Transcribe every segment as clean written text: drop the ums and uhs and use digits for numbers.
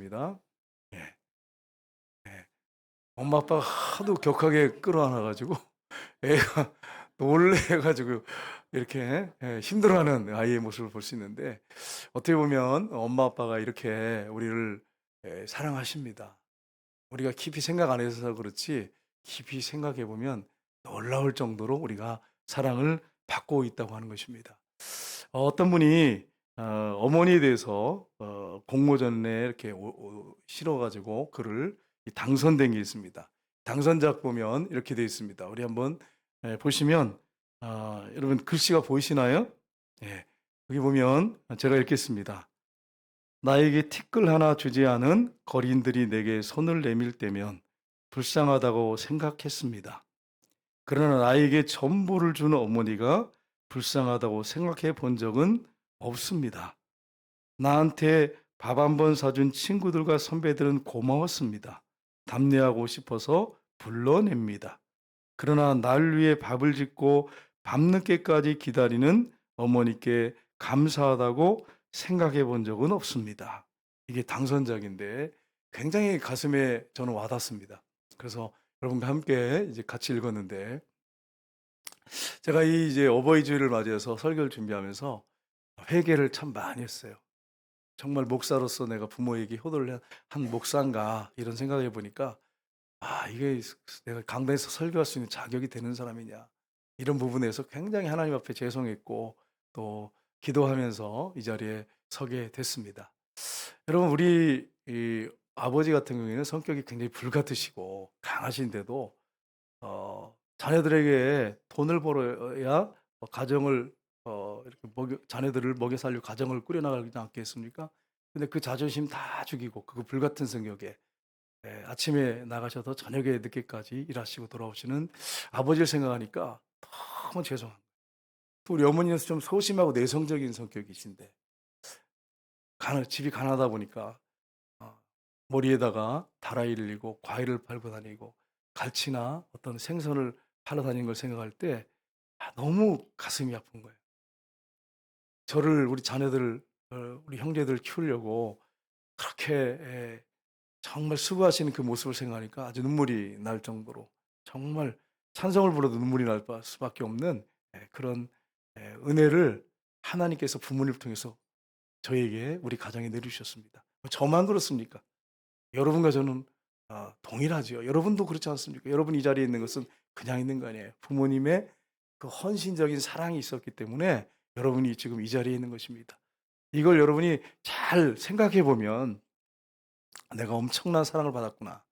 있습니다. 예. 예. 엄마 아빠가 하도 격하게 끌어안아 가지고 애가 놀래 가지고 이렇게 힘들어하는 아이의 모습을 볼 수 있는데, 어떻게 보면 엄마 아빠가 이렇게 우리를 사랑하십니다. 우리가 깊이 생각 안 해서 그렇지, 깊이 생각해 보면 놀라울 정도로 우리가 사랑을 받고 있다고 하는 것입니다. 어떤 분이 어머니에 대해서 공모전에 이렇게 실어 가지고 글을 당선된 게 있습니다. 당선작 보면 이렇게 되어 있습니다. 우리 한번 보시면, 여러분 글씨가 보이시나요? 예. 여기 보면 제가 읽겠습니다. "나에게 티끌 하나 주지 않은 거린들이 내게 손을 내밀 때면 불쌍하다고 생각했습니다. 그러나 나에게 전부를 주는 어머니가 불쌍하다고 생각해 본 적은 없습니다. 나한테 밥 한 번 사준 친구들과 선배들은 고마웠습니다. 답례하고 싶어서 불러냅니다. 그러나 날 위해 밥을 짓고 밤늦게까지 기다리는 어머니께 감사하다고 생각해 본 적은 없습니다." 이게 당선작인데 굉장히 가슴에 저는 와닿습니다. 그래서 여러분과 함께 이제 같이 읽었는데, 제가 이 이제 어버이 주일을 맞이해서 설교를 준비하면서 회개를 참 많이 했어요. 정말 목사로서 내가 부모에게 효도를 한 목사인가 이런 생각해 보니까, 이게 내가 강단에서 설교할 수 있는 자격이 되는 사람이냐, 이런 부분에서 굉장히 하나님 앞에 죄송했고 또 기도하면서 이 자리에 서게 됐습니다. 여러분, 우리 이 아버지 같은 경우에는 성격이 굉장히 불같으시고 강하신데도 자녀들에게 돈을 벌어야 가정을 이렇게 먹여 자녀들을 먹여 살리고 가정을 꾸려 나가지 않겠습니까? 근데 그 자존심 다 죽이고 그 불같은 성격에 아침에 나가셔서 저녁에 늦게까지 일하시고 돌아오시는 아버지를 생각하니까 너무 죄송한 거예요. 또 우리 어머니는 좀 소심하고 내성적인 성격이신데, 집이 가난하다 보니까 어 머리에다가 다라이를 이고 과일을 팔고 다니고 갈치나 어떤 생선을 팔러 다니는 걸 생각할 때 너무 가슴이 아픈 거예요. 저를, 우리 자녀들, 우리 형제들을 키우려고 그렇게 정말 수고하시는 그 모습을 생각하니까 아주 눈물이 날 정도로, 정말 찬성을 불러도 눈물이 날 수밖에 없는 그런 은혜를 하나님께서 부모님을 통해서 저에게, 우리 가정에 내리셨습니다. 저만 그렇습니까? 여러분과 저는 동일하지요. 여러분도 그렇지 않습니까? 여러분 이 자리에 있는 것은 그냥 있는 거 아니에요. 부모님의 그 헌신적인 사랑이 있었기 때문에 여러분이 지금 이 자리에 있는 것입니다. 이걸 여러분이 잘 생각해 보면 '내가 엄청난 사랑을 받았구나.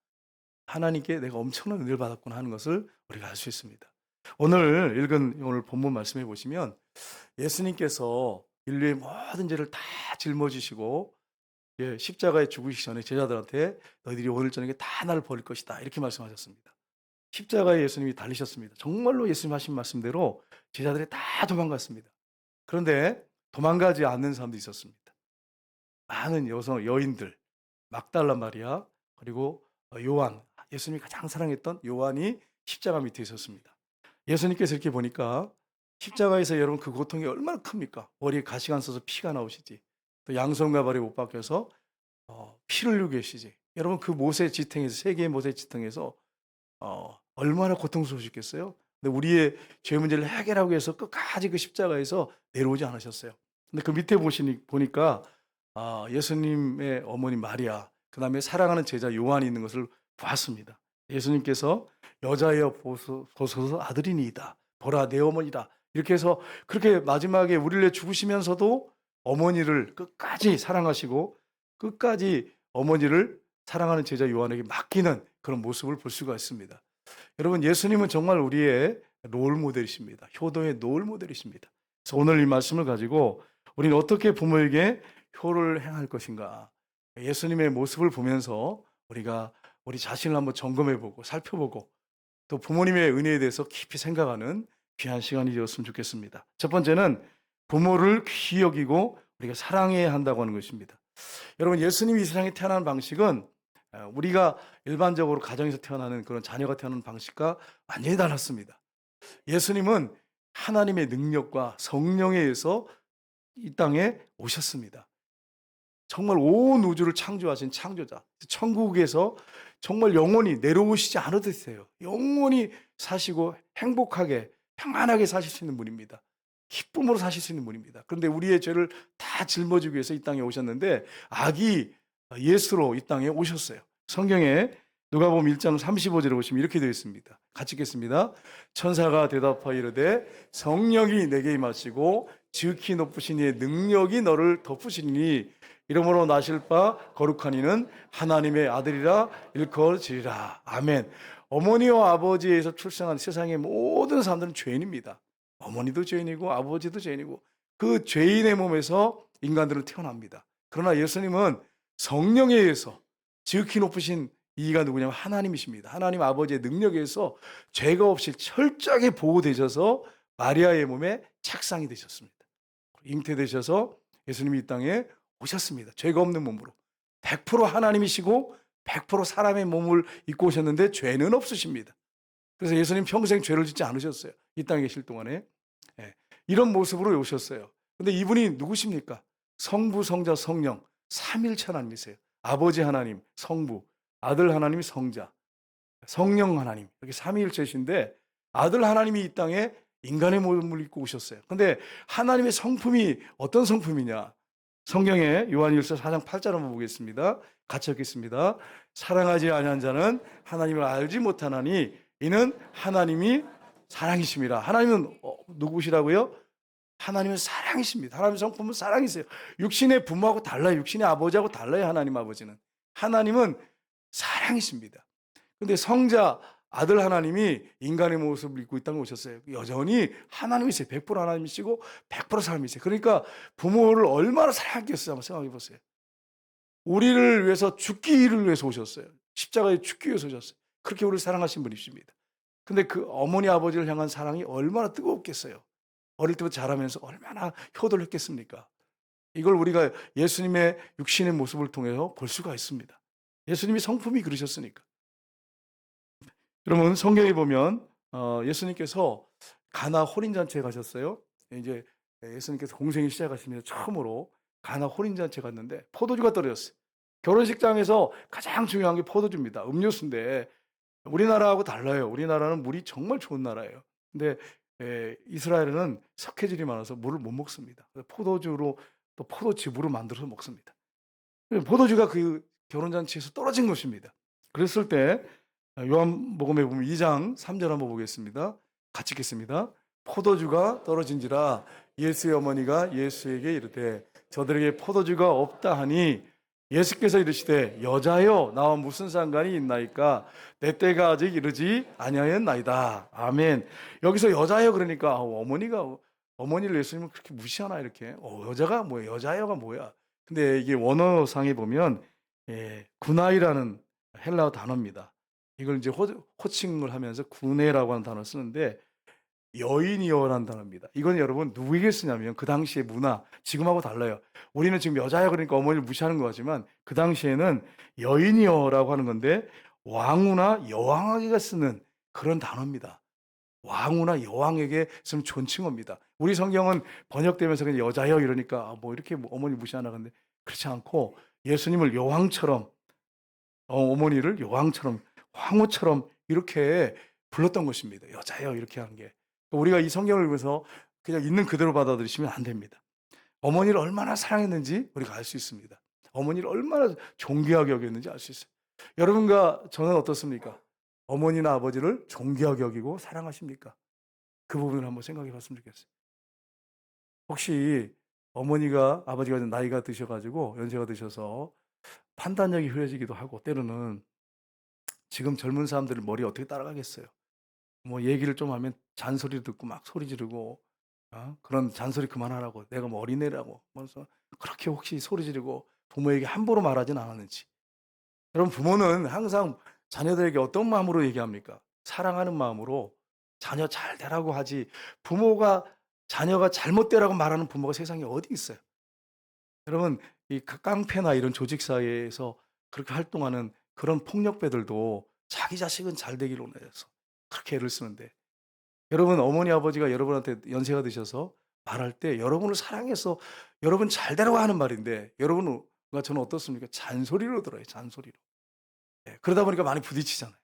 하나님께 내가 엄청난 은혜를 받았구나.' 하는 것을 우리가 알 수 있습니다. 오늘 읽은 오늘 본문 말씀해 보시면, 예수님께서 인류의 모든 죄를 다 짊어지시고 십자가에 죽으시기 전에 제자들한테 "너희들이 오늘 저녁에 다 나를 버릴 것이다." 이렇게 말씀하셨습니다. 십자가에 예수님이 달리셨습니다. 정말로 예수님 하신 말씀대로 제자들이 다 도망갔습니다. 그런데 도망가지 않는 사람도 있었습니다. 많은 여인들, 막달라 마리아, 그리고 요한, 예수님이 가장 사랑했던 요한이 십자가 밑에 있었습니다. 예수님께서 이렇게 보니까 십자가에서 여러분 그 고통이 얼마나 큽니까? 머리에 가시가 안 써서 피가 나오시지. 또 양손과 발에 못 박혀서 피를 흘리고 계시지. 여러분 그 못의 지탱에서, 세계의 못의 지탱에서 얼마나 고통스러우셨겠어요? 근데 우리의 죄 문제를 해결하기 위해서 끝까지 그 십자가에서 내려오지 않으셨어요. 근데 그 밑에 보니까 예수님의 어머니 마리아, 그다음에 사랑하는 제자 요한이 있는 것을 봤습니다. 예수님께서 "여자여 보소서 아들이니이다. 보라 내 어머니다." 이렇게 해서 그렇게 마지막에 우리를 위해 죽으시면서도 어머니를 끝까지 사랑하시고 끝까지 어머니를 사랑하는 제자 요한에게 맡기는 그런 모습을 볼 수가 있습니다. 여러분, 예수님은 정말 우리의 롤 모델이십니다. 효도의 롤 모델이십니다. 그래서 오늘 이 말씀을 가지고 우리는 어떻게 부모에게 효를 행할 것인가? 예수님의 모습을 보면서 우리가 우리 자신을 한번 점검해 보고 살펴보고 또 부모님의 은혜에 대해서 깊이 생각하는 귀한 시간이 되었으면 좋겠습니다. 첫 번째는 부모를 귀히 여기고 우리가 사랑해야 한다고 하는 것입니다. 여러분, 예수님이 이 세상에 태어난 방식은 우리가 일반적으로 가정에서 태어나는 그런 자녀가 태어나는 방식과 완전히 달랐습니다. 예수님은 하나님의 능력과 성령에 의해서 이 땅에 오셨습니다. 정말 온 우주를 창조하신 창조자. 천국에서 정말 영원히 내려오시지 않아도 되세요. 영원히 사시고 행복하게 평안하게 사실 수 있는 분입니다. 기쁨으로 사실 수 있는 분입니다. 그런데 우리의 죄를 다 짊어지기 위해서 이 땅에 오셨는데 아기 예수로 이 땅에 오셨어요. 성경에 누가복음 1장 35절에 보시면 이렇게 되어 있습니다. 같이 읽겠습니다. 천사가 대답하여 이르되 성령이 내게 임하시고 지극히 높으신 이의 능력이 너를 덮으시니 이러므로 나실 바 거룩한 이는 하나님의 아들이라 일컬지리라. 아멘. 어머니와 아버지에서 출생한 세상의 모든 사람들은 죄인입니다. 어머니도 죄인이고 아버지도 죄인이고 그 죄인의 몸에서 인간들은 태어납니다. 그러나 예수님은 성령에 의해서 지극히 높으신 이가 누구냐면 하나님이십니다. 하나님 아버지의 능력에 의해서 죄가 없이 철저하게 보호되셔서 마리아의 몸에 착상이 되셨습니다. 잉태되셔서 예수님이 이 땅에 오셨습니다. 죄가 없는 몸으로. 100% 하나님이시고 100% 사람의 몸을 입고 오셨는데 죄는 없으십니다. 그래서 예수님 평생 죄를 짓지 않으셨어요. 이 땅에 계실 동안에. 예, 이런 모습으로 오셨어요. 근데 이분이 누구십니까? 성부, 성자, 성령 삼일체 하나님이세요. 아버지 하나님, 성부, 아들 하나님이 성자, 성령 하나님 이렇게 삼위일체신데 아들 하나님이 이 땅에 인간의 몸을 입고 오셨어요. 근데 하나님의 성품이 어떤 성품이냐? 성경에 요한일서 4장 8절 한번 보겠습니다. 같이 읽겠습니다. 사랑하지 아니한 자는 하나님을 알지 못하나니 이는 하나님이 사랑이십니다. 하나님은 누구시라고요? 하나님은 사랑이십니다. 하나님의 성품은 사랑이세요. 육신의 부모하고 달라요. 육신의 아버지하고 달라요. 하나님 아버지는. 하나님은 사랑이십니다. 근데 성자 아들 하나님이 인간의 모습을 입고 이 땅에 오셨어요. 여전히 하나님이세요. 100% 하나님이시고 100% 사람이세요. 그러니까 부모를 얼마나 사랑했겠어요. 한번 생각해 보세요. 우리를 위해서 죽기를 위해서 오셨어요. 십자가에 죽기 위해서 오셨어요. 그렇게 우리를 사랑하신 분이십니다. 근데 그 어머니 아버지를 향한 사랑이 얼마나 뜨거웠겠어요. 어릴 때부터 자라면서 얼마나 효도를 했겠습니까? 이걸 우리가 예수님의 육신의 모습을 통해서 볼 수가 있습니다. 예수님이 성품이 그러셨으니까. 여러분 성경에 보면 예수님께서 가나 혼인잔치에 가셨어요. 이제 예수님께서 공생이 시작하시면서 처음으로 가나 혼인잔치에 갔는데 포도주가 떨어졌어요. 결혼식장에서 가장 중요한 게 포도주입니다. 음료수인데 우리나라하고 달라요. 우리나라는 물이 정말 좋은 나라예요. 근데 이스라엘은 석회질이 많아서 물을 못 먹습니다. 포도주로 또 포도즙으로 만들어서 먹습니다. 포도주가 그 결혼잔치에서 떨어진 것입니다. 그랬을 때 요한복음에 보면 2장 3절 한번 보겠습니다. 같이 읽겠습니다. 포도주가 떨어진지라 예수의 어머니가 예수에게 이르되 저들에게 포도주가 없다 하니 예수께서 이르시되 여자여 나와 무슨 상관이 있나이까 내 때가 아직 이르지 아니하였나이다. 아멘. 여기서 여자여 그러니까 어머니를 예수님은 그렇게 무시하나 이렇게 여자가 뭐야 여자여가 뭐야. 근데 이게 원어상에 보면 구나이라는 헬라어 단어입니다. 이걸 이제 호칭을 하면서 구네라고 하는 단어를 쓰는데 여인이여라는 단어입니다. 이건 여러분 누구에게 쓰냐면 그 당시의 문화, 지금하고 달라요. 우리는 지금 여자야 그러니까 어머니를 무시하는 것 같지만 그 당시에는 여인이여라고 하는 건데 왕후나 여왕에게 쓰는 그런 단어입니다. 왕후나 여왕에게 쓰는 존칭어입니다. 우리 성경은 번역되면서 그냥 여자여 이러니까 뭐 이렇게 어머니 무시하나 근데 그렇지 않고 예수님을 여왕처럼 어머니를 여왕처럼 황후처럼 이렇게 불렀던 것입니다. 여자여 이렇게 하는 게. 우리가 이 성경을 보면서 그냥 있는 그대로 받아들이시면 안 됩니다. 어머니를 얼마나 사랑했는지 우리가 알 수 있습니다. 어머니를 얼마나 존귀하게 여겼는지 알 수 있어요. 여러분과 저는 어떻습니까? 어머니나 아버지를 존귀하게 여기고 사랑하십니까? 그 부분을 한번 생각해 봤으면 좋겠어요. 혹시 어머니가 아버지가 나이가 드셔가지고 연세가 드셔서 판단력이 흐려지기도 하고 때로는 지금 젊은 사람들 머리 어떻게 따라가겠어요? 뭐 얘기를 좀 하면 잔소리 듣고 막 소리 지르고 그런 잔소리 그만하라고 내가 뭐 어린애라고 그래서 그렇게 혹시 소리 지르고 부모에게 함부로 말하진 않았는지. 여러분 부모는 항상 자녀들에게 어떤 마음으로 얘기합니까? 사랑하는 마음으로 자녀 잘 되라고 하지 부모가 자녀가 잘못되라고 말하는 부모가 세상에 어디 있어요? 여러분 이 깡패나 이런 조직 사회에서 그렇게 활동하는 그런 폭력배들도 자기 자식은 잘 되기를 원해서 그렇게 애를 쓰는데 여러분 어머니 아버지가 여러분한테 연세가 드셔서 말할 때 여러분을 사랑해서 여러분 잘 되라고 하는 말인데 여러분은 그러니까 저는 어떻습니까? 잔소리로 들어요, 잔소리로. 예. 그러다 보니까 많이 부딪히잖아요.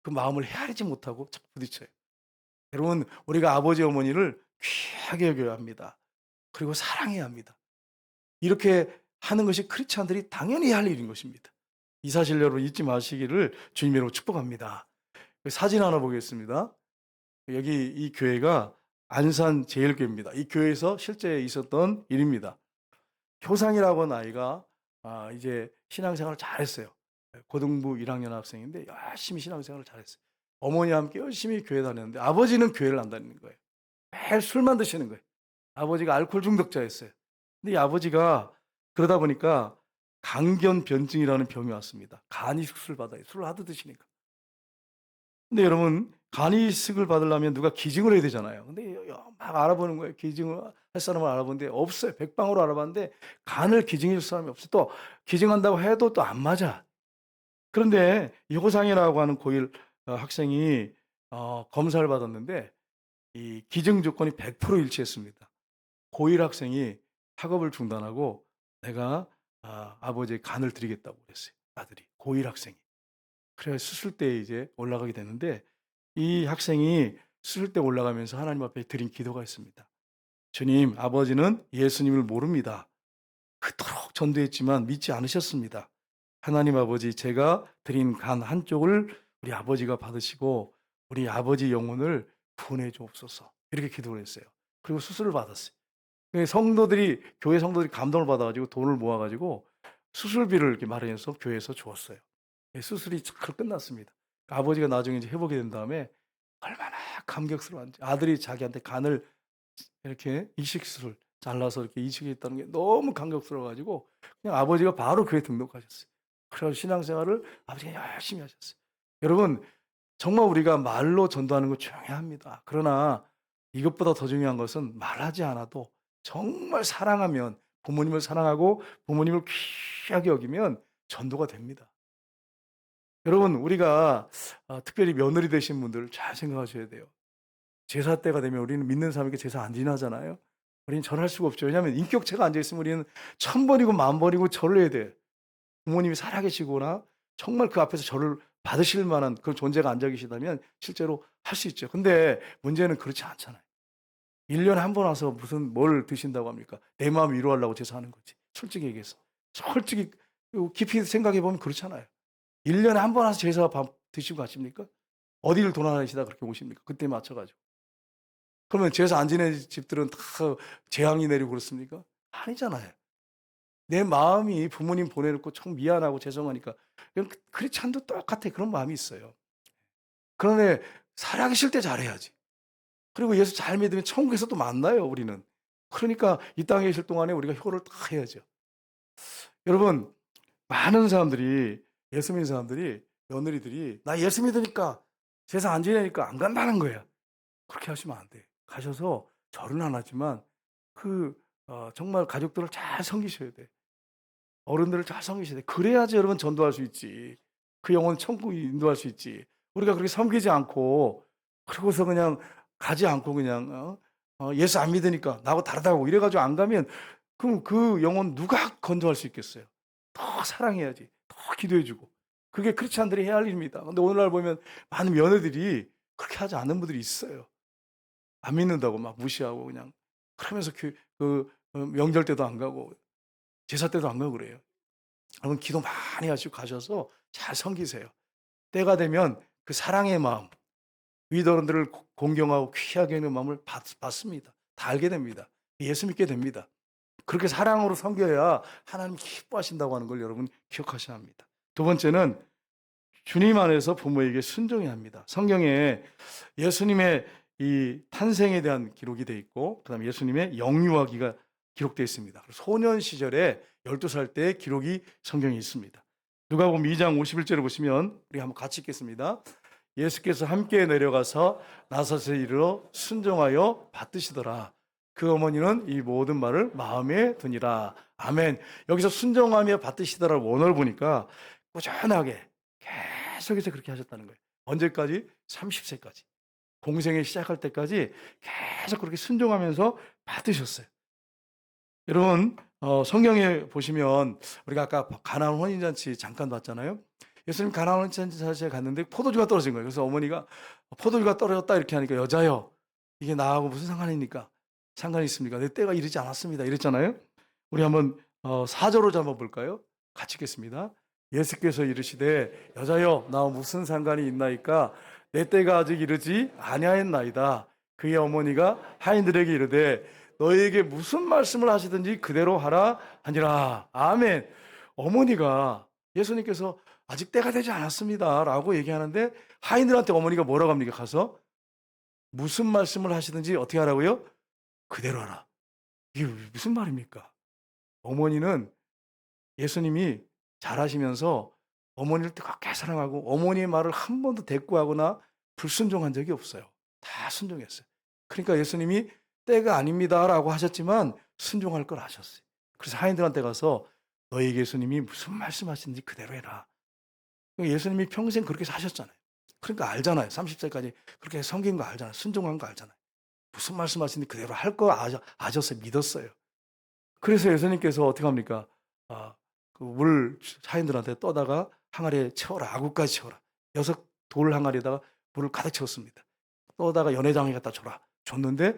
그 마음을 헤아리지 못하고 자꾸 부딪혀요. 여러분, 우리가 아버지 어머니를 귀하게 여겨야 합니다. 그리고 사랑해야 합니다. 이렇게 하는 것이 크리스찬들이 당연히 할 일인 것입니다. 이 사실 여러분 잊지 마시기를 주님으로 축복합니다. 사진 하나 보겠습니다. 여기 이 교회가 안산 제일교회입니다. 이 교회에서 실제 있었던 일입니다. 효상이라고 하는 아이가 이제 신앙생활을 잘했어요. 고등부 1학년 학생인데 열심히 신앙생활을 잘했어요. 어머니와 함께 열심히 교회 다녔는데 아버지는 교회를 안 다니는 거예요. 매일 술만 드시는 거예요. 아버지가 알코올 중독자였어요. 근데 이 아버지가 그러다 보니까 강견변증이라는 병이 왔습니다. 간이식술을 받아요. 술을 하도 드시니까. 근데 여러분, 간이식을 받으려면 누가 기증을 해야 되잖아요. 근데 막 알아보는 거예요. 기증을 할 사람을 알아보는데 없어요. 백방으로 알아봤는데 간을 기증해 줄 사람이 없어요. 또 기증한다고 해도 또 안 맞아. 그런데 이 호상이라고 하는 고1 학생이 검사를 받았는데 이 기증 조건이 100% 일치했습니다. 고1 학생이 학업을 중단하고 "내가 아버지의 간을 드리겠다."고 그랬어요, 아들이. 고1 학생이. 그래 수술대에 이제 올라가게 되는데 이 학생이 수술대에 올라가면서 하나님 앞에 드린 기도가 있습니다. "주님, 아버지는 예수님을 모릅니다. 그토록 전도했지만 믿지 않으셨습니다. 하나님 아버지, 제가 드린 간 한쪽을 우리 아버지가 받으시고 우리 아버지 영혼을 구원해 주옵소서." 이렇게 기도를 했어요. 그리고 수술을 받았어요. 성도들이 교회 성도들이 감동을 받아 가지고 돈을 모아 가지고 수술비를 이렇게 마련해서 교회에서 주었어요. 예, 수술이 잘 끝났습니다. 아버지가 나중에 이제 회복이 된 다음에 얼마나 감격스러운지 아들이 자기한테 간을 이렇게 이식술을 잘라서 이렇게 이식했다는 게 너무 감격스러워 가지고 그냥 아버지가 바로 교회 등록하셨어요. 그래 신앙생활을 아버지가 열심히 하셨어요. 여러분, 정말 우리가 말로 전도하는 거 중요합니다. 그러나 이것보다 더 중요한 것은 말하지 않아도 정말 사랑하면 부모님을 사랑하고 부모님을 귀하게 여기면 전도가 됩니다. 여러분, 우리가 특별히 며느리 되신 분들 잘 생각하셔야 돼요. 제사 때가 되면 우리는 믿는 사람에게 제사 안 지나잖아요. 우리는 절할 수가 없죠. 왜냐하면 인격체가 앉아 있으면 우리는 1000번이고 10,000번이고 절을 해야 돼요. 부모님이 살아계시거나 정말 그 앞에서 절을 받으실 만한 그런 존재가 앉아 계시다면 실제로 할 수 있죠. 근데 문제는 그렇지 않잖아요. 1 년에 한 번 와서 무슨 뭘 드신다고 합니까? 내 마음 위로하려고 제사하는 거지. 솔직히 얘기해서. 솔직히 깊이 생각해 보면 그렇잖아요. 1 년에 한 번 와서 제사 밥 드시고 가십니까? 어디를 돌아다니시다 그렇게 오십니까? 그때 맞춰 가지고. 그러면 제사 안 지내는 집들은 다 재앙이 내리고 그렇습니까? 아니잖아요. 내 마음이 부모님 보내 놓고 참 미안하고 죄송하니까 크리스찬도 똑같아. 그런 마음이 있어요. 그런데 살아계실 때 잘해야지. 그리고 예수 잘 믿으면 천국에서 또 만나요, 우리는. 그러니까 이 땅에 계실 동안에 우리가 효를 다 해야죠. 여러분, 많은 사람들이 예수 믿는 사람들이 며느리들이 "나 예수 믿으니까 제사 안 지내니까 안 간다."는 거야. 그렇게 하시면 안 돼. 가셔서 절은 안 하지만 정말 가족들을 잘 섬기셔야 돼. 어른들을 잘 섬기셔야 돼. 그래야지 여러분 전도할 수 있지. 그 영혼 천국 인도할 수 있지. 우리가 그렇게 섬기지 않고 그러고서 그냥 가지 않고 그냥 예수 안 믿으니까 나하고 다르다고 이래 가지고 안 가면 그럼 그 영혼 누가 건져할 수 있겠어요. 더 사랑해야지. 더 기도해 주고. 그게 크리스찬들이 해야 할 일입니다. 근데 오늘날 보면 많은 며느리들이 그렇게 하지 않는 분들이 있어요. 안 믿는다고 막 무시하고 그냥 그러면서 명절 때도 안 가고 제사 때도 안 가고 그래요. 여러분 기도 많이 하시고 가셔서 잘 섬기세요. 때가 되면 그 사랑의 마음, 위도른들을 공경하고 귀하게 여기는 마음을 받습니다. 다 알게 됩니다. 예수 믿게 됩니다. 그렇게 사랑으로 섬겨야 하나님 기뻐하신다고 하는 걸 여러분 기억하셔야 합니다. 두 번째는 주님 안에서 부모에게 순종해야 합니다. 성경에 예수님의 이 탄생에 대한 기록이 되어 있고 그다음에 예수님의 영유아기가 기록되어 있습니다. 소년 시절에 12살 때 기록이 성경에 있습니다. 누가복음 2장 51절을 보시면 우리 한번 같이 읽겠습니다. 예수께서 함께 내려가서 나사렛에 이르러 순종하여 받드시더라. 그 어머니는 이 모든 말을 마음에 드니라. 아멘. 여기서 순종하며 받드시더라 원어를 보니까 꾸준하게 계속해서 그렇게 하셨다는 거예요. 언제까지? 30세까지. 공생에 시작할 때까지 계속 그렇게 순종하면서 받으셨어요. 여러분 성경에 보시면 우리가 아까 가나안 혼인잔치 잠깐 봤잖아요. 예수님 가나안 혼인잔치에 갔는데 포도주가 떨어진 거예요. 그래서 어머니가 "포도주가 떨어졌다." 이렇게 하니까 "여자여 이게 나하고 무슨 상관입니까? 상관이 있습니까? 내 때가 이르지 않았습니다." 이랬잖아요. 우리 한번 4절로 한번 볼까요? 같이 읽겠습니다. 예수께서 이르시되 "여자여 나와 무슨 상관이 있나이까? 내 때가 아직 이르지 아니하였나이다." 그의 어머니가 하인들에게 이르되 너희에게 무슨 말씀을 하시든지 그대로 하라 하니라. 아멘. 어머니가 예수님께서 아직 때가 되지 않았습니다 라고 얘기하는데 하인들한테 어머니가 뭐라고 합니까? 가서 무슨 말씀을 하시든지 어떻게 하라고요? 그대로 하라. 이게 무슨 말입니까? 어머니는 예수님이 잘하시면서 어머니를 뜨겁게 사랑하고 어머니의 말을 한 번도 대꾸하거나 불순종한 적이 없어요. 다 순종했어요. 그러니까 예수님이 때가 아닙니다라고 하셨지만 순종할 걸 아셨어요. 그래서 하인들한테 가서 너희 예수님이 무슨 말씀하시는지 그대로 해라. 예수님이 평생 그렇게 사셨잖아요. 그러니까 알잖아요. 30세까지 그렇게 섬긴 거 알잖아요. 순종한 거 알잖아요. 무슨 말씀하시는지 그대로 할 거 아셨어요. 믿었어요. 그래서 예수님께서 어떻게 합니까? 그 물 하인들한테 떠다가 항아리에 채워라. 아구까지 채워라. 6 돌 항아리에다가 물을 가득 채웠습니다. 떠다가 연회장에 갖다 줘라. 줬는데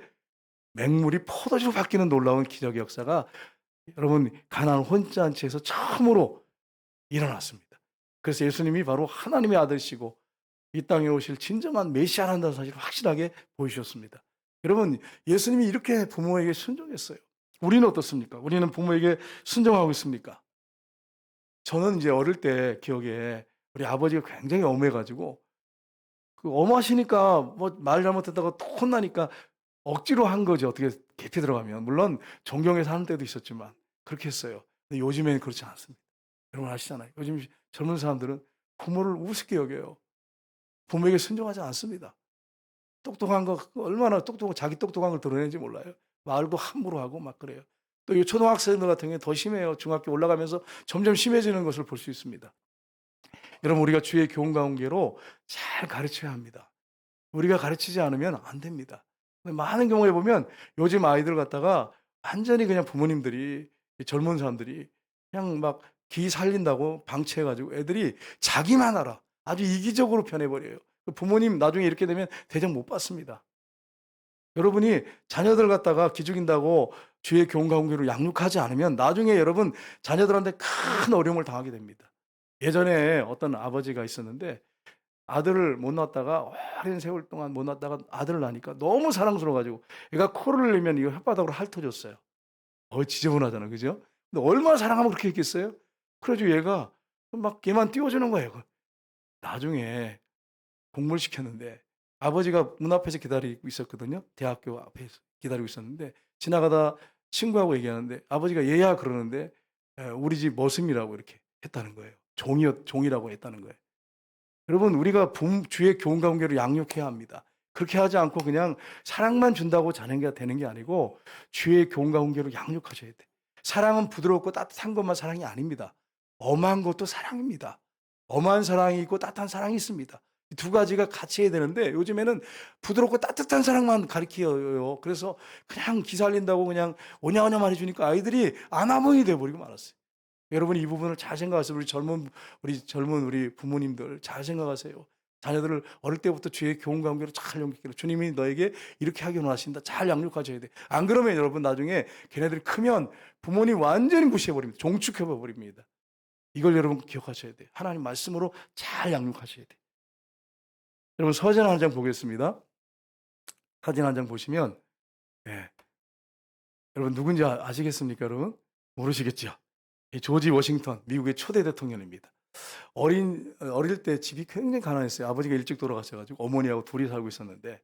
맹물이 포도주로 바뀌는 놀라운 기적의 역사가 여러분 가나안 혼잔치에서 처음으로 일어났습니다. 그래서 예수님이 바로 하나님의 아들이시고 이 땅에 오실 진정한 메시아라는 사실을 확실하게 보여주셨습니다. 여러분 예수님이 이렇게 부모에게 순종했어요. 우리는 어떻습니까? 우리는 부모에게 순종하고 있습니까? 저는 이제 어릴 때 기억에 우리 아버지가 굉장히 엄해 가지고 그 엄하시니까 뭐 말 잘못했다가 또 혼나니까 억지로 한 거지 어떻게 깊이 들어가면. 물론 존경해서 하는 때도 있었지만 그렇게 했어요. 근데 요즘에는 그렇지 않습니다. 여러분 아시잖아요. 요즘 젊은 사람들은 부모를 우습게 여겨요. 부모에게 순종하지 않습니다. 똑똑한 거 얼마나 똑똑한 자기 똑똑한 걸 드러내는지 몰라요. 말도 함부로 하고 막 그래요. 또 이 초등학생들 같은 경우에 더 심해요. 중학교 올라가면서 점점 심해지는 것을 볼 수 있습니다. 여러분 우리가 주의 교훈 관계로 잘 가르쳐야 합니다. 우리가 가르치지 않으면 안 됩니다. 근데 많은 경우에 보면 요즘 아이들 갖다가 완전히 그냥 부모님들이 이 젊은 사람들이 그냥 막 기 살린다고 방치해 가지고 애들이 자기만 알아. 아주 이기적으로 변해 버려요. 그 부모님 나중에 이렇게 되면 대접 못 받습니다. 여러분이 자녀들 갖다가 기죽인다고 주의 교훈과 훈계로 양육하지 않으면 나중에 여러분 자녀들한테 큰 어려움을 당하게 됩니다. 예전에 어떤 아버지가 있었는데 아들을 못 낳았다가 오랜 세월 동안 못 낳았다가 아들을 낳으니까 너무 사랑스러워 가지고 애가 코를 흘리면 이거 혓바닥으로 핥아줬어요. 지저분하잖아요. 그죠? 근데 얼마나 사랑하면 그렇게 했겠어요? 그래 가지고 얘가 막 걔만 띄워주는 거예요. 나중에 공부를 시켰는데 아버지가 문 앞에서 기다리고 있었거든요. 대학교 앞에서 기다리고 있었는데 지나가다 친구하고 얘기하는데 아버지가 "얘야." 그러는데 우리 집 머슴이라고 이렇게 했다는 거예요. 종이라고 했다는 거예요. 여러분 우리가 주의 교훈과 훈계로 양육해야 합니다. 그렇게 하지 않고 그냥 사랑만 준다고 자녀가 되는 게 아니고 주의 교훈과 훈계로 양육하셔야 돼. 사랑은 부드럽고 따뜻한 것만 사랑이 아닙니다. 엄한 것도 사랑입니다. 엄한 사랑이 있고 따뜻한 사랑이 있습니다. 이 두 가지가 같이 해야 되는데 요즘에는 부드럽고 따뜻한 사랑만 가르쳐요. 그래서 그냥 기살린다고 그냥 오냐오냐만 해주니까 아이들이 아나무인이 돼버리고 말았어요. 여러분 이 부분을 잘 생각하세요. 우리 젊은 부모님들 잘 생각하세요. 자녀들을 어릴 때부터 주의 교훈과 훈계로 잘 양육하기를 주님이 너에게 이렇게 하기 원하신다. 잘 양육하셔야 돼. 안 그러면 여러분 나중에 걔네들이 크면 부모님 완전히 무시해 버립니다. 종축해 버립니다. 이걸 여러분 기억하셔야 돼요. 하나님 말씀으로 잘 양육하셔야 돼요. 여러분 사진 한 장 보겠습니다. 사진 한 장 보시면 예. 여러분 누군지 아시겠습니까, 여러분? 모르시겠죠? 이 조지 워싱턴 미국의 초대 대통령입니다. 어릴 때 집이 굉장히 가난했어요. 아버지가 일찍 돌아가셔 가지고 어머니하고 둘이 살고 있었는데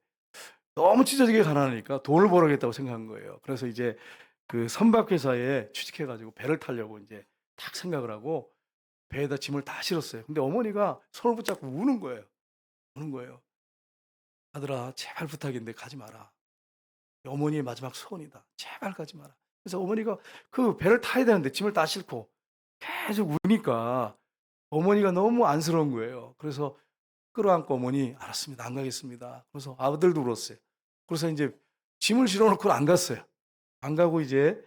너무 찢어지게 가난하니까 돈을 벌어야겠다고 생각한 거예요. 그래서 이제 그 선박 회사에 취직해 가지고 배를 타려고 인제 딱 생각을 하고 배에다 짐을 다 실었어요. 근데 어머니가 손을 붙잡고 우는 거예요. 우는 거예요. "아들아 제발 부탁인데 가지 마라. 어머니의 마지막 소원이다. 제발 가지 마라." 그래서 어머니가 그 배를 타야 되는데 짐을 다 싣고 계속 우니까 어머니가 너무 안쓰러운 거예요. 그래서 끌어안고 어머니 "알았습니다. 안 가겠습니다." 그래서 아들도 울었어요. 그래서 인제 짐을 실어 놓고 안 갔어요. 안 가고 이제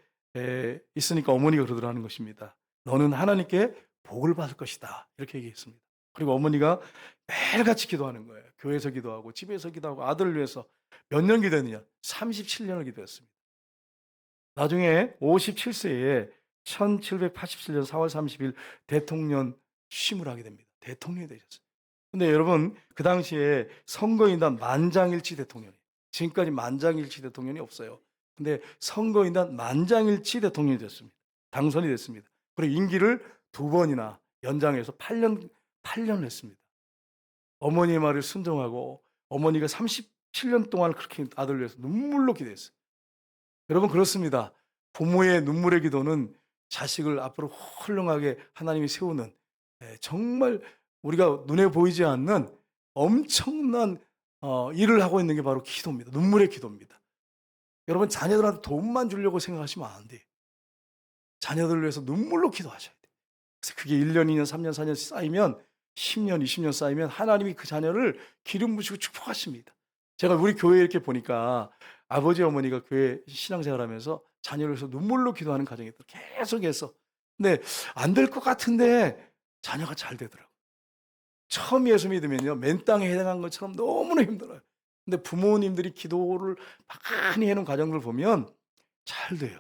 있으니까 어머니가 그러더라는 것입니다. "너는 하나님께 복을 받을 것이다." 이렇게 얘기했습니다. 그리고 어머니가 매일같이 기도하는 거예요. 교회에서 기도하고 집에서 기도하고 아들을 위해서 몇 년 기도했느냐? 37년을 기도했습니다. 나중에 57 세에 1787년 4월 30일 대통령 취임을 하게 됩니다. 대통령이 되셨어요. 근데 여러분 그 당시에 선거인단 만장일치 대통령이에요. 지금까지 만장일치 대통령이 없어요. 근데 선거인단 만장일치 대통령이 됐습니다. 당선이 됐습니다. 그리고 임기를 2번이나 연장해서 8년을 했습니다. 어머니의 말을 순종하고 어머니가 37년 동안 그렇게 아들을 위해서 눈물로 기도했어요. 여러분 그렇습니다. 부모의 눈물의 기도는 자식을 앞으로 훌륭하게 하나님이 세우는 정말 우리가 눈에 보이지 않는 엄청난 일을 하고 있는 게 바로 기도입니다. 눈물의 기도입니다. 여러분 자녀들한테 돈만 주려고 생각하시면 안 돼요. 자녀들을 위해서 눈물로 기도하셔야 돼요. 그래서 그게 1년, 2년, 3년, 4년 쌓이면 10년, 20년 쌓이면 하나님이 그 자녀를 기름 부으시고 축복하십니다. 제가 우리 교회에 이렇게 보니까 아버지 어머니가 교회 신앙생활하면서 자녀를 위해서 눈물로 기도하는 가정이 계속해서 근데 안 될 것 같은데 자녀가 잘 되더라고요. 처음 예수 믿으면요 맨 땅에 해당한 것처럼 너무나 힘들어요. 근데 부모님들이 기도를 많이 해놓은 가정들 보면 잘 돼요.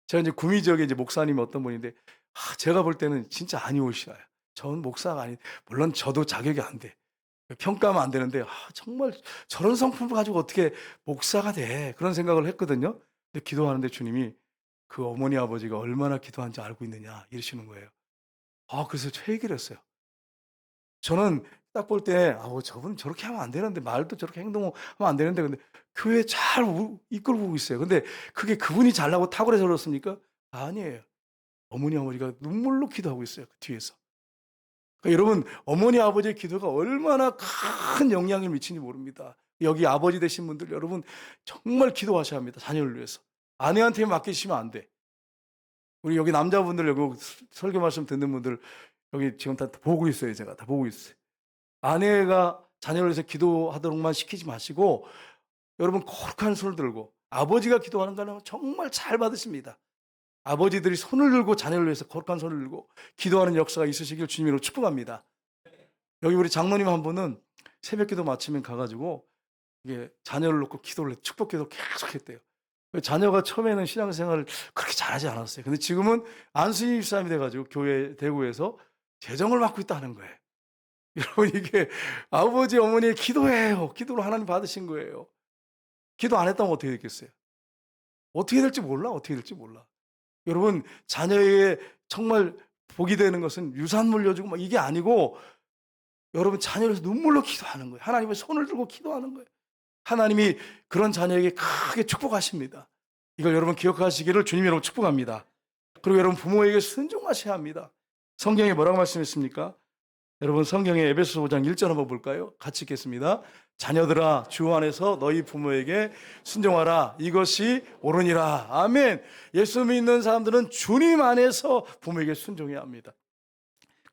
제가 이제 구미 지역에 이제 목사님이 어떤 분인데 제가 볼 때는 진짜 아니오셔요. 저는 목사가 아니 물론 저도 자격이 안 돼. 평가하면 안 되는데 정말 저런 성품을 가지고 어떻게 목사가 돼. 그런 생각을 했거든요. 근데 기도하는데 주님이 그 어머니 아버지가 얼마나 기도한지 알고 있느냐 이러시는 거예요. 그래서 저 얘기를 했어요. 저는 딱 볼 때 저분은 저렇게 하면 안 되는데 말도 저렇게 행동하면 안 되는데 근데 교회 잘 이끌고 있어요. 근데 그게 그분이 잘나고 탁월해서 그렇습니까? 아니에요. 어머니가 눈물로 기도하고 있어요. 그 뒤에서. 그러니까 여러분 어머니 아버지의 기도가 얼마나 큰 영향을 미치는지 모릅니다. 여기 아버지 되신 분들 여러분 정말 기도하셔야 합니다. 자녀를 위해서. 아내한테 맡기시면 안 돼. 우리 여기 남자분들 여기 설교 말씀 듣는 분들 여기 지금 다 보고 있어요. 제가 다 보고 있어요. 아내가 자녀를 위해서 기도하도록만 시키지 마시고 여러분 거룩한 손을 들고 아버지가 기도하는 거는 정말 잘 받으십니다. 아버지들이 손을 들고 자녀를 위해서 거룩한 손을 들고 기도하는 역사가 있으시길 주님으로 축복합니다. 여기 우리 장로님 한 분은 새벽기도 마치면 가가지고 이게 자녀를 놓고 기도를 축복기도 계속 했대요. 자녀가 처음에는 신앙생활을 그렇게 잘하지 않았어요. 근데 지금은 안수임 집사님이 돼가지고 교회 대구에서 재정을 맡고 있다는 거예요. 여러분 이게 아버지 어머니의 기도예요. 기도로 하나님 받으신 거예요. 기도 안 했다면 어떻게 됐겠어요? 어떻게 될지 몰라. 어떻게 될지 몰라. 여러분 자녀에게 정말 복이 되는 것은 유산 물려주고 막 이게 아니고 여러분 자녀를 위해서 눈물로 기도하는 거예요. 하나님의 손을 들고 기도하는 거예요. 하나님이 그런 자녀에게 크게 축복하십니다. 이걸 여러분 기억하시기를 주님 여러분 축복합니다. 그리고 여러분 부모에게 순종하셔야 합니다. 성경에 뭐라고 말씀했습니까? 여러분 성경에 에베소서 5장 1절 한번 볼까요? 같이 읽겠습니다. 자녀들아 주 안에서 너희 부모에게 순종하라. 이것이 옳으니라. 아멘. 예수 믿는 사람들은 주님 안에서 부모에게 순종해야 합니다.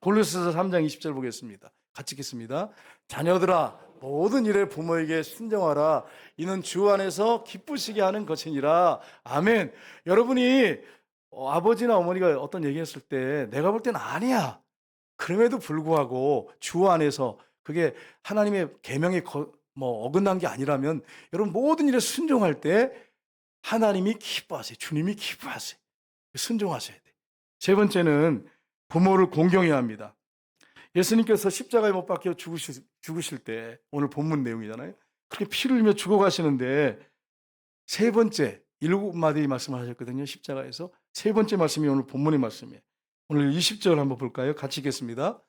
골로새서 3장 20절 보겠습니다. 같이 읽겠습니다. 자녀들아 모든 일에 부모에게 순종하라. 이는 주 안에서 기쁘시게 하는 것이니라. 아멘. 여러분이 아버지나 어머니가 어떤 얘기했을 때 내가 볼 때는 아니야. 그럼에도 불구하고 주 안에서 그게 하나님의 계명에 어긋난 게 아니라면 여러분 모든 일에 순종할 때 하나님이 기뻐하세요. 주님이 기뻐하세요. 순종하셔야 돼요. 세 번째는 부모를 공경해야 합니다. 예수님께서 십자가에 못 박혀 죽으실 때 오늘 본문 내용이잖아요. 그렇게 피를 흘리며 죽어가시는데 세 번째 7마디 말씀을 하셨거든요. 십자가에서 세 번째 말씀이 오늘 본문의 말씀이에요. 오늘 20절 한번 볼까요? 같이 읽겠습니다.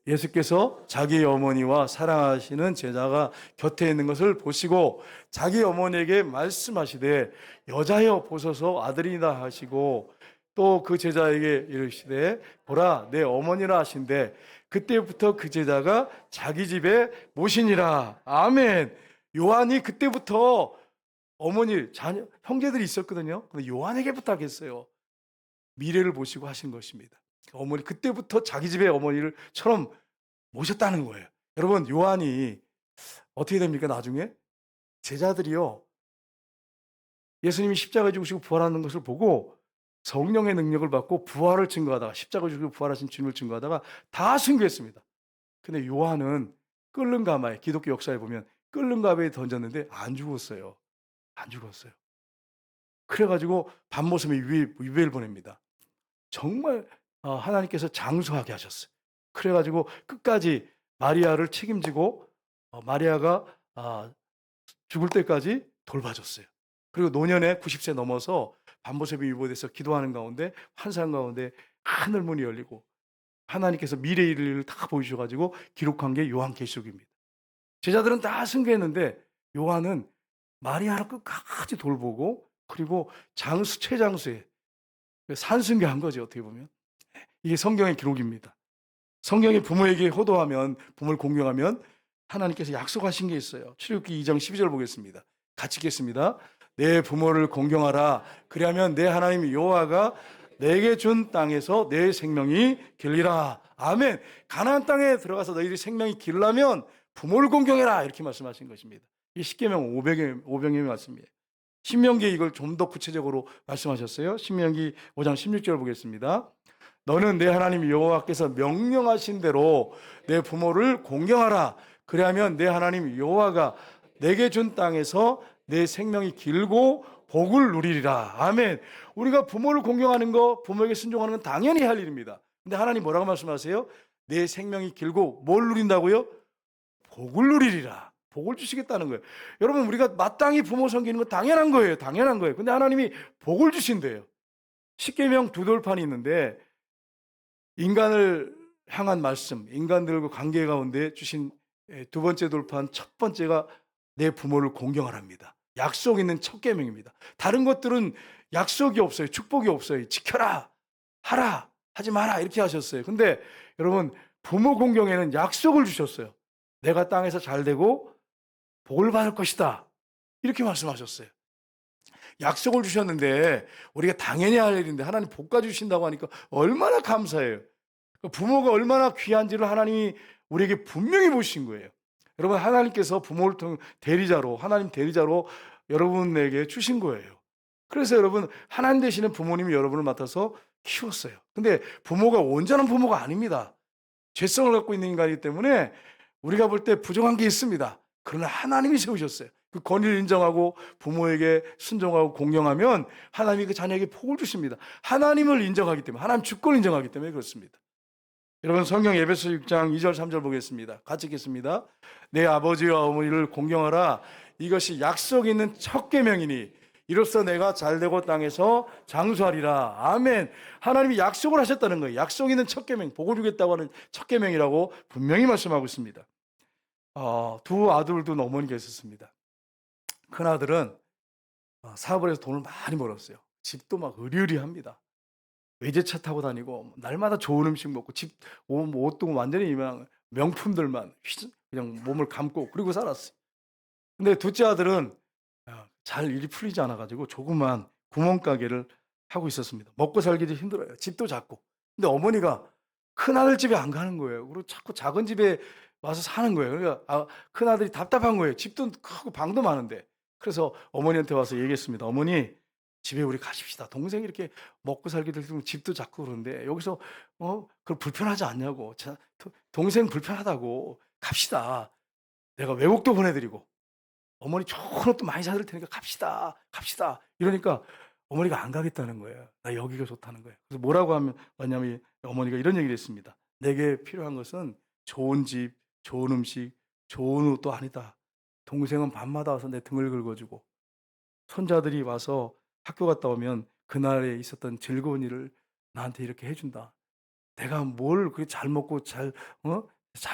예수께서 자기 어머니와 사랑하시는 제자가 곁에 있는 것을 보시고 자기 어머니에게 말씀하시되 여자여 보소서 아들이다 하시고 또 그 제자에게 이르시되 보라 내 어머니라 하신대 그때부터 그 제자가 자기 집에 모시니라. 아멘. 요한이 그때부터 어머니 자녀 형제들이 있었거든요. 근데 요한에게 부탁했어요. 미래를 보시고 하신 것입니다. 어머니 그때부터 자기 집에 어머니를처럼 모셨다는 거예요. 여러분 요한이 어떻게 됩니까? 나중에 제자들이요 예수님이 십자가에 죽으시고 부활하는 것을 보고 성령의 능력을 받고 부활을 증거하다가 십자가 죽고 부활하신 주님을 증거하다가 다 순교했습니다. 근데 요한은 끓는 가마에 기독교 역사에 보면 끓는 가마에 던졌는데 안 죽었어요. 안 죽었어요. 그래 가지고 밤모섬에 유배를 보냅니다. 정말 하나님께서 장수하게 하셨어요. 그래 가지고 끝까지 마리아를 책임지고 마리아가 죽을 때까지 돌봐줬어요. 그리고 노년에 90세 넘어서 밤모섬에 유배돼서 기도하는 가운데 환상 가운데 하늘 문이 열리고 하나님께서 미래의 일을 다 보여주셔 가지고 기록한 게 요한계시록입니다. 제자들은 다 승계했는데 요한은 마리아를 끝까지 돌보고 그리고 장수 최장수에 산승계한 거죠. 어떻게 보면 이게 성경의 기록입니다. 성경이 부모에게 효도하면 부모를 공경하면 하나님께서 약속하신 게 있어요. 출애굽기 2장 12절 보겠습니다. 같이 읽겠습니다. 내 부모를 공경하라. 그리하면 내 하나님 여호와가 내게 준 땅에서 내 생명이 길리라. 아멘. 가나안 땅에 들어가서 너희들이 생명이 길라면 부모를 공경해라. 이렇게 말씀하신 것입니다. 이 십계명 500의 말씀이에요. 신명기에 이걸 좀 더 구체적으로 말씀하셨어요. 신명기 5장 16절 보겠습니다. 너는 내 하나님 여호와께서 명령하신 대로 내 부모를 공경하라. 그리하면 내 하나님 여호와가 내게 준 땅에서 내 생명이 길고 복을 누리리라. 아멘. 우리가 부모를 공경하는 거, 부모에게 순종하는 건 당연히 할 일입니다. 근데 하나님 뭐라고 말씀하세요? 내 생명이 길고 뭘 누린다고요? 복을 누리리라. 복을 주시겠다는 거예요. 여러분, 우리가 마땅히 부모 섬기는 건 당연한 거예요. 당연한 거예요. 근데 하나님이 복을 주신대요. 십계명 두 돌판이 있는데 인간을 향한 말씀, 인간들과 관계 가운데 주신 두 번째 돌판, 첫 번째가 내 부모를 공경하랍니다. 약속 있는 첫 계명입니다. 다른 것들은 약속이 없어요. 축복이 없어요. 지켜라, 하라, 하지 마라 이렇게 하셨어요. 근데 여러분, 부모 공경에는 약속을 주셨어요. 내가 땅에서 잘 되고 복을 받을 것이다. 이렇게 말씀하셨어요. 약속을 주셨는데 우리가 당연히 할 일인데 하나님 복까지 주신다고 하니까 얼마나 감사해요. 부모가 얼마나 귀한지를 하나님이 우리에게 분명히 보신 거예요. 여러분, 하나님께서 부모를 통해 대리자로, 하나님 대리자로 여러분에게 주신 거예요. 그래서 여러분, 하나님 되시는 부모님이 여러분을 맡아서 키웠어요. 근데 부모가 온전한 부모가 아닙니다. 죄성을 갖고 있는 인간이기 때문에 우리가 볼 때 부족한 게 있습니다. 그러나 하나님이 세우셨어요. 그 권위를 인정하고 부모에게 순종하고 공경하면 하나님이 그 자녀에게 복을 주십니다. 하나님을 인정하기 때문에, 하나님 주권을 인정하기 때문에 그렇습니다. 여러분, 성경 에베소 6장 2절 3절 보겠습니다. 같이 읽겠습니다. 내 아버지와 어머니를 공경하라. 이것이 약속 있는 첫 계명이니 이로써 내가 잘되고 땅에서 장수하리라. 아멘. 하나님이 약속을 하셨다는 거예요. 약속 있는 첫 계명, 복을 주겠다고 하는 첫 계명이라고 분명히 말씀하고 있습니다. 두 아들도 어머니가 있었습니다. 큰 아들은 사업을 해서 돈을 많이 벌었어요. 집도 막 으리으리합니다. 외제차 타고 다니고 날마다 좋은 음식 먹고 옷도 완전히 그냥 명품들만 그냥 몸을 감고 그리고 살았어요. 근데 둘째 아들은 잘 일이 풀리지 않아 가지고 조그만 구멍가게를 하고 있었습니다. 먹고 살기도 힘들어요. 집도 작고. 근데 어머니가 큰아들 집에 안 가는 거예요. 그리고 자꾸 작은 집에 와서 사는 거예요. 그러니까 큰아들이 답답한 거예요. 집도 크고 방도 많은데. 그래서 어머니한테 와서 얘기했습니다. 어머니, 집에 우리 가십시다. 동생이 이렇게 먹고 살기도 힘들고 집도 작고 그런데 여기서 그걸 불편하지 않냐고. 동생 불편하다고. 갑시다. 내가 외국도 보내드리고 어머니 좋은 옷도 많이 사드릴 테니까 갑시다. 갑시다. 이러니까 어머니가 안 가겠다는 거예요. 나 여기가 좋다는 거예요. 그래서 뭐라고 하냐면 어머니가 이런 얘기를 했습니다. 내게 필요한 것은 좋은 집, 좋은 음식, 좋은 옷도 아니다. 동생은 밤마다 와서 내 등을 긁어주고 손자들이 와서 학교 갔다 오면 그날에 있었던 즐거운 일을 나한테 이렇게 해준다. 내가 뭘 그렇게 잘 먹고 잘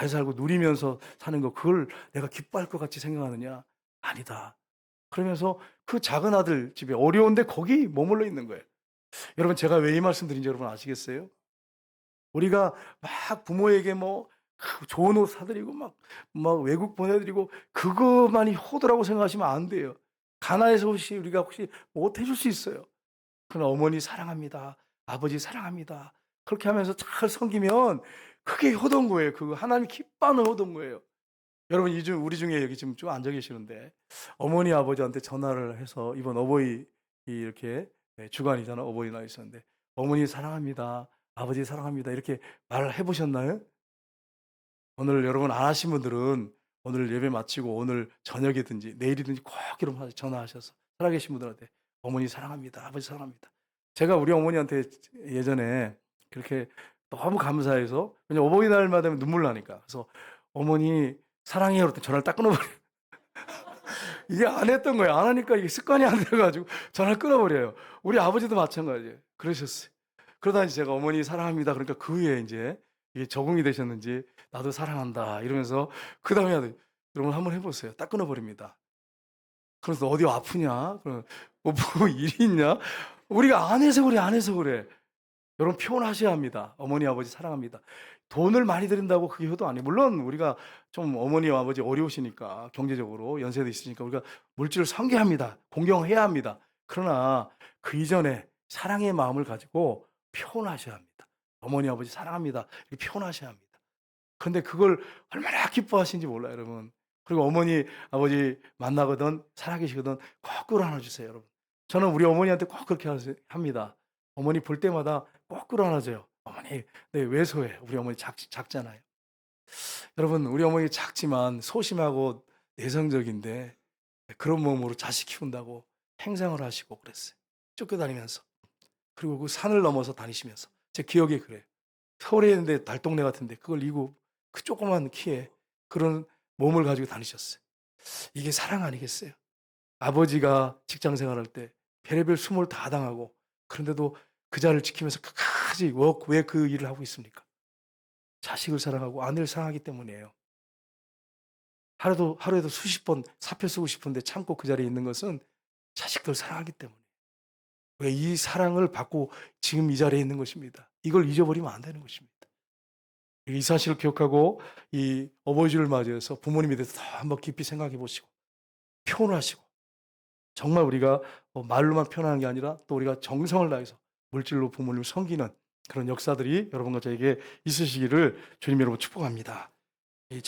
살고 누리면서 사는 거 그걸 내가 기뻐할 것 같이 생각하느냐? 아니다. 그러면서 그 작은 아들 집에 어려운데 거기 머물러 있는 거예요. 여러분, 제가 왜 이 말씀 드린지 여러분 아시겠어요? 우리가 막 부모에게 좋은 옷 사드리고 막 외국 보내드리고 그것만이 효도라고 생각하시면 안 돼요. 가나에서 우리가 혹시 못 해줄 수 있어요. 그러나 어머니 사랑합니다. 아버지 사랑합니다. 그렇게 하면서 잘 섬기면 그게 효도인 거예요. 그거 하나님 기뻐하는 효도인 거예요. 여러분, 우리 중에 여기 지금 좀 앉아 계시는데 어머니 아버지한테 전화를 해서 이번 어버이 이렇게 네, 주간이잖아. 어버이날 있었는데 "어머니 사랑합니다. 아버지 사랑합니다." 이렇게 말을 해 보셨나요? 오늘 여러분 안 하신 분들은 오늘 예배 마치고 오늘 저녁이든지 내일이든지 꼭 여러분 전화하셔서 살아계신 분들한테 "어머니 사랑합니다. 아버지 사랑합니다." 제가 우리 어머니한테 예전에 그렇게 너무 감사해서, 왜냐면 어버이날만 되면 눈물 나니까. 그래서 "어머니 사랑해요." 그랬더니 전화를 딱 끊어 버려요. 이게 안 했던 거예요. 안 하니까 이게 습관이 안 돼 가지고 전화를 끊어 버려요. 우리 아버지도 마찬가지예요. 그러셨어요. 그러다 이제 제가 "어머니 사랑합니다." 그러니까 그 후에 인제 이게 적응이 되셨는지 "나도 사랑한다." 이러면서 그다음에 하더니 "여러분 한번 해 보세요." 딱 끊어 버립니다. 그래서 "어디 아프냐?" 그러면 "뭐 일이 있냐?" 우리가 안 해서 그래, 안 해서 그래. 여러분 표현하셔야 합니다. 어머니, 아버지 사랑합니다. 돈을 많이 드린다고 그게 효도 아니에요. 물론 우리가 좀 어머니와 아버지 어려우시니까 경제적으로 연세도 있으시니까 우리가 물질을 상계합니다. 공경해야 합니다. 그러나 그 이전에 사랑의 마음을 가지고 표현하셔야 합니다. 어머니, 아버지 사랑합니다. 이렇게 표현하셔야 합니다. 그런데 그걸 얼마나 기뻐하시는지 몰라요, 여러분. 그리고 어머니, 아버지 만나거든 살아계시거든 꼭 끌어안아 주세요, 여러분. 저는 우리 어머니한테 꼭 그렇게 합니다. 어머니 볼 때마다 꼭 끌어안아 줘요. "어머니, 네 왜소해." 우리 어머니 작잖아요. 여러분 우리 어머니 작지만 소심하고 내성적인데 그런 몸으로 자식 키운다고 행상을 하시고 그랬어요. 쫓겨다니면서. 그리고 그 산을 넘어서 다니시면서. 제 기억에 그래요. 서울에 있는데 달동네 같은데 그걸 이고 그 조그만 키에 그런 몸을 가지고 다니셨어요. 이게 사랑 아니겠어요? 아버지가 직장 생활할 때 별의별 수모를 다 당하고 그런데도 그 자리를 지키면서 끝까지 왜 그 일을 하고 있습니까? 자식을 사랑하고 아내를 사랑하기 때문이에요. 하루에도 수십 번 사표 쓰고 싶은데 참고 그 자리에 있는 것은 자식들 사랑하기 때문이에요. 왜 이 사랑을 받고 지금 이 자리에 있는 것입니다. 이걸 잊어버리면 안 되는 것입니다. 이 사실을 기억하고 이 어버이주를 맞이해서 부모님에 대해서 더 한번 깊이 생각해 보시고 표현하시고, 정말 우리가 말로만 표현하는 게 아니라 또 우리가 정성을 다해서 물질로 부모님을 섬기는 그런 역사들이 여러분과 저에게 있으시기를 주님 여러분 축복합니다. 이